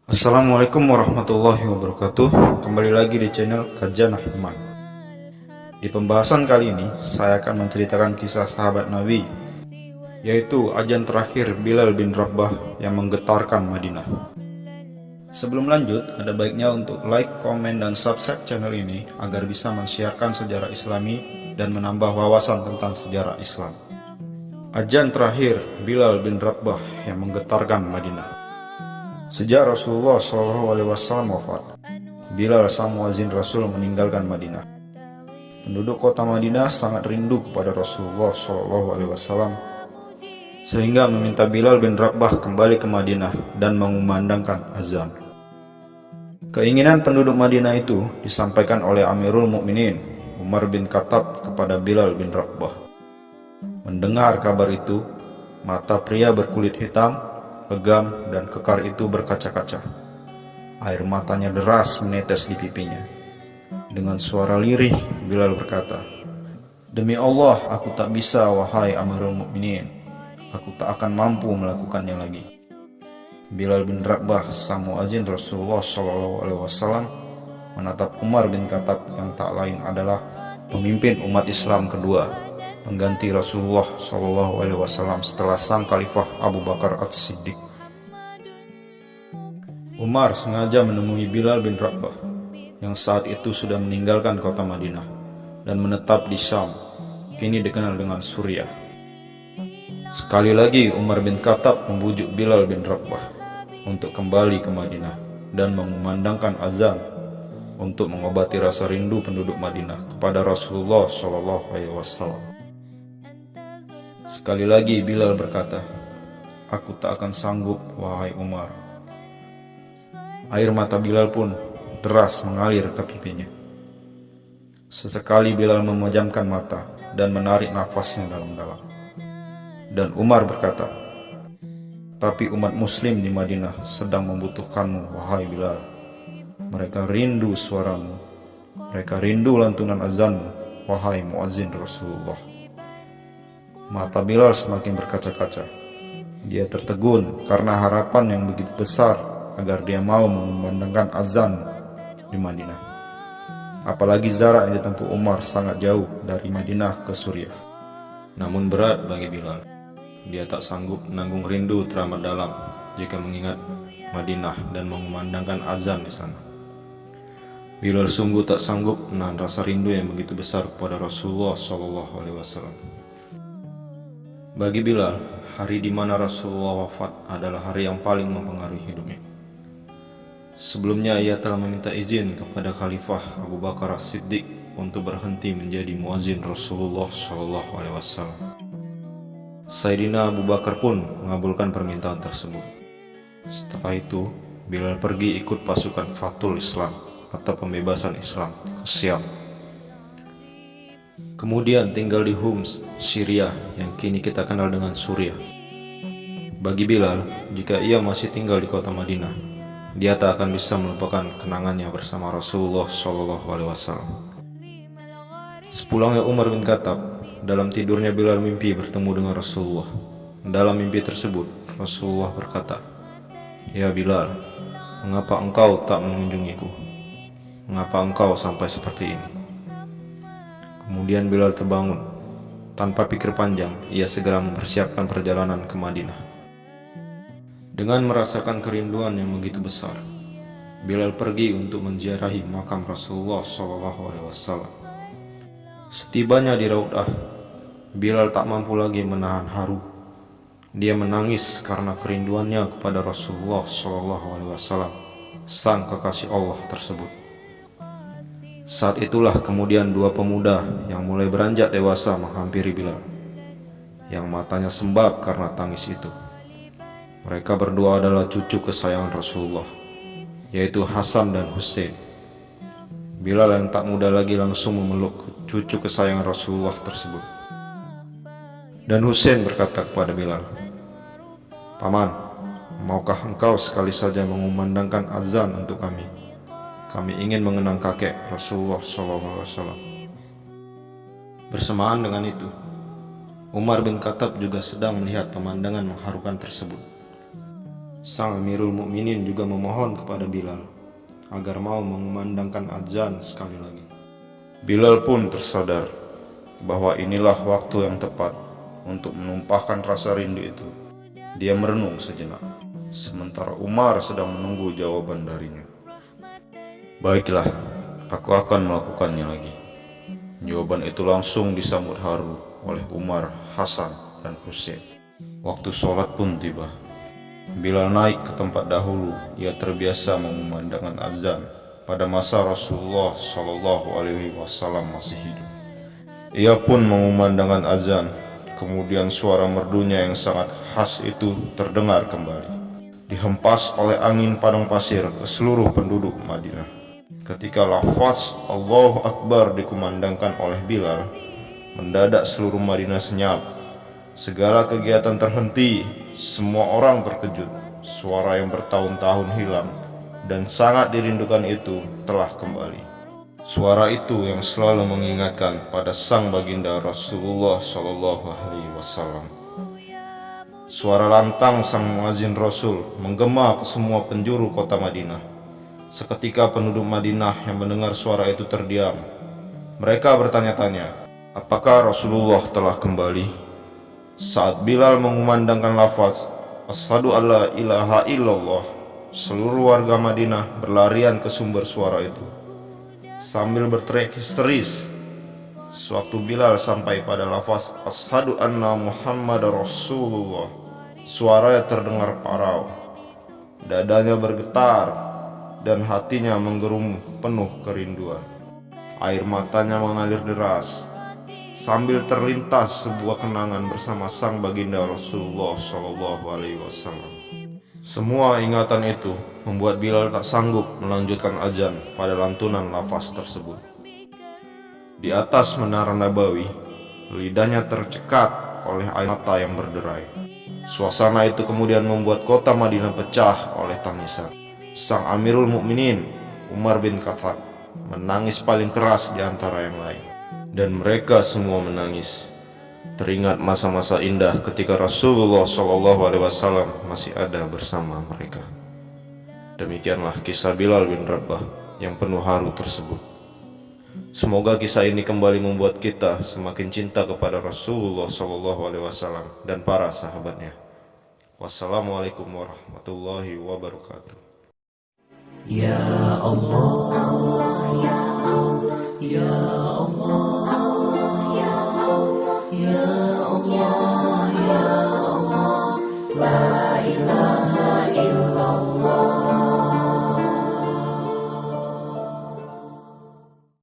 Assalamualaikum warahmatullahi wabarakatuh. Kembali lagi di channel Kajian Ahmad. Di pembahasan kali ini saya akan menceritakan kisah sahabat Nabi, yaitu ajan terakhir Bilal bin Rabah yang menggetarkan Madinah. Sebelum lanjut, ada baiknya untuk like, komen, dan subscribe channel ini agar bisa mensiarkan sejarah Islami dan menambah wawasan tentang sejarah Islam. Ajan terakhir Bilal bin Rabah yang menggetarkan Madinah. Sejak Rasulullah SAW wafat, Bilal sang muazin Rasul meninggalkan Madinah. Penduduk kota Madinah sangat rindu kepada Rasulullah SAW, sehingga meminta Bilal bin Rabah kembali ke Madinah dan mengumandangkan azan. Keinginan penduduk Madinah itu disampaikan oleh Amirul Mukminin Umar bin Khattab kepada Bilal bin Rabah. Mendengar kabar itu, mata pria berkulit hitam, legam, dan kekar itu berkaca-kaca. Air matanya deras menetes di pipinya. Dengan suara lirih, Bilal berkata, "Demi Allah, aku tak bisa, wahai Amirul Mukminin. Aku tak akan mampu melakukannya lagi." Bilal bin Rabah, sang muazin Rasulullah SAW, menatap Umar bin Khattab yang tak lain adalah pemimpin umat Islam kedua, pengganti Rasulullah SAW setelah sang Khalifah Abu Bakar As-Siddiq. Umar sengaja menemui Bilal bin Rabah yang saat itu sudah meninggalkan kota Madinah dan menetap di Syam, kini dikenal dengan Suriah. Sekali lagi Umar bin Khattab membujuk Bilal bin Rabah untuk kembali ke Madinah dan mengumandangkan azan untuk mengobati rasa rindu penduduk Madinah kepada Rasulullah SAW. Sekali lagi Bilal berkata, "Aku tak akan sanggup, wahai Umar." Air mata Bilal pun deras mengalir ke pipinya. Sesekali Bilal memejamkan mata dan menarik nafasnya dalam-dalam. Dan Umar berkata, "Tapi umat muslim di Madinah sedang membutuhkanmu, wahai Bilal. Mereka rindu suaramu. Mereka rindu lantunan azanmu, wahai muazin Rasulullah." Mata Bilal semakin berkaca-kaca. Dia tertegun karena harapan yang begitu besar agar dia mau mengumandangkan azan di Madinah. Apalagi jarak yang ditempuh Umar sangat jauh dari Madinah ke Suriah. Namun berat bagi Bilal. Dia tak sanggup menanggung rindu teramat dalam jika mengingat Madinah dan mengumandangkan azan di sana. Bilal sungguh tak sanggup menahan rasa rindu yang begitu besar kepada Rasulullah SAW. Bagi Bilal, hari di mana Rasulullah wafat adalah hari yang paling mempengaruhi hidupnya. Sebelumnya ia telah meminta izin kepada Khalifah Abu Bakar As-Siddiq untuk berhenti menjadi muazin Rasulullah SAW. Sayyidina Abu Bakar pun mengabulkan permintaan tersebut. Setelah itu, Bilal pergi ikut pasukan Fathul Islam atau pembebasan Islam ke Syam. Kemudian tinggal di Homs, Syria yang kini kita kenal dengan Suriah. Bagi Bilal, jika ia masih tinggal di kota Madinah, dia tak akan bisa melupakan kenangannya bersama Rasulullah SAW. Sepulangnya Umar bin Khattab, dalam tidurnya Bilal mimpi bertemu dengan Rasulullah. Dalam mimpi tersebut, Rasulullah berkata, "Ya Bilal, mengapa engkau tak mengunjungiku? Mengapa engkau sampai seperti ini?" Kemudian Bilal terbangun. Tanpa pikir panjang, ia segera mempersiapkan perjalanan ke Madinah. Dengan merasakan kerinduan yang begitu besar, Bilal pergi untuk menziarahi makam Rasulullah SAW. Setibanya di Raudah, Bilal tak mampu lagi menahan haru. Dia menangis karena kerinduannya kepada Rasulullah SAW, sang kekasih Allah tersebut. Saat itulah kemudian dua pemuda yang mulai beranjak dewasa menghampiri Bilal, yang matanya sembab karena tangis itu. Mereka berdua adalah cucu kesayangan Rasulullah, yaitu Hasan dan Hussein. Bilal yang tak muda lagi langsung memeluk cucu kesayangan Rasulullah tersebut. Dan Hussein berkata kepada Bilal, "Paman, maukah engkau sekali saja mengumandangkan azan untuk kami? Kami ingin mengenang kakek Rasulullah SAW." Bersamaan dengan itu, Umar bin Khattab juga sedang melihat pemandangan mengharukan tersebut. Sang Amirul Mukminin juga memohon kepada Bilal agar mau mengumandangkan azan sekali lagi. Bilal pun tersadar bahwa inilah waktu yang tepat untuk menumpahkan rasa rindu itu. Dia merenung sejenak, sementara Umar sedang menunggu jawaban darinya. Baiklah, aku akan melakukannya lagi. Jawaban itu langsung disambut haru oleh Umar, Hasan, dan Husain. Waktu sholat pun tiba. Bilal naik ke tempat dahulu. Ia terbiasa mengumandangkan azan pada masa Rasulullah Shallallahu Alaihi Wasallam masih hidup. Ia pun mengumandangkan azan. Kemudian suara merdunya yang sangat khas itu terdengar kembali, dihempas oleh angin padang pasir ke seluruh penduduk Madinah. Ketika lafaz Allahu Akbar dikumandangkan oleh Bilal, mendadak seluruh Madinah senyap. Segala kegiatan terhenti, semua orang terkejut. Suara yang bertahun-tahun hilang dan sangat dirindukan itu telah kembali. Suara itu yang selalu mengingatkan pada sang baginda Rasulullah Shallallahu Alaihi Wasallam. Suara lantang sang muazin Rasul menggema ke semua penjuru kota Madinah. Seketika penduduk Madinah yang mendengar suara itu terdiam. Mereka bertanya-tanya, apakah Rasulullah telah kembali? Saat Bilal mengumandangkan lafaz Asyhadu alla ilaha illallah, seluruh warga Madinah berlarian ke sumber suara itu sambil berteriak histeris. Sewaktu Bilal sampai pada lafaz Asyhadu anna Muhammadar Rasulullah, suaranya terdengar parau. Dadanya bergetar dan hatinya menggerumu penuh kerinduan. Air matanya mengalir deras sambil terlintas sebuah kenangan bersama sang baginda Rasulullah Shallallahu Alaihi Wasallam. Semua ingatan itu membuat Bilal tak sanggup melanjutkan azan pada lantunan lafaz tersebut. Di atas menara Nabawi, lidahnya tercekat oleh air mata yang berderai. Suasana itu kemudian membuat kota Madinah pecah oleh tangisan. Sang Amirul Mukminin Umar bin Khattab menangis paling keras di antara yang lain. Dan mereka semua menangis. Teringat masa-masa indah ketika Rasulullah SAW masih ada bersama mereka. Demikianlah kisah Bilal bin Rabah yang penuh haru tersebut. Semoga kisah ini kembali membuat kita semakin cinta kepada Rasulullah SAW dan para sahabatnya. Wassalamualaikum warahmatullahi wabarakatuh. Ya Allah, ya Allah, ya Allah.